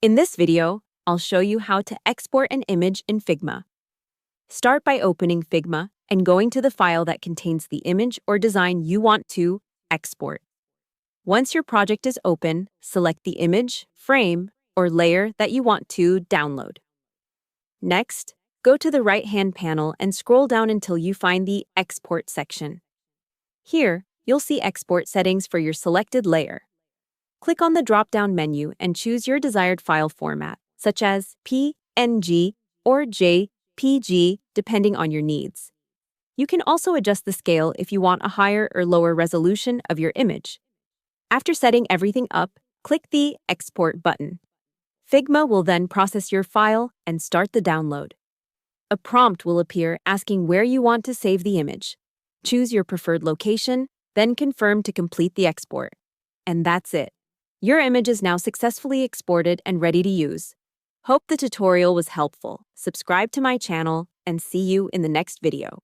In this video, I'll show you how to export an image in Figma. Start by opening Figma and going to the file that contains the image or design you want to export. Once your project is open, select the image, frame, or layer that you want to download. Next, go to the right-hand panel and scroll down until you find the Export section. Here, you'll see export settings for your selected layer. Click on the drop-down menu and choose your desired file format, such as PNG or JPG, depending on your needs. You can also adjust the scale if you want a higher or lower resolution of your image. After setting everything up, click the Export button. Figma will then process your file and start the download. A prompt will appear asking where you want to save the image. Choose your preferred location, then confirm to complete the export. And that's it. Your image is now successfully exported and ready to use. Hope the tutorial was helpful. Subscribe to my channel and see you in the next video.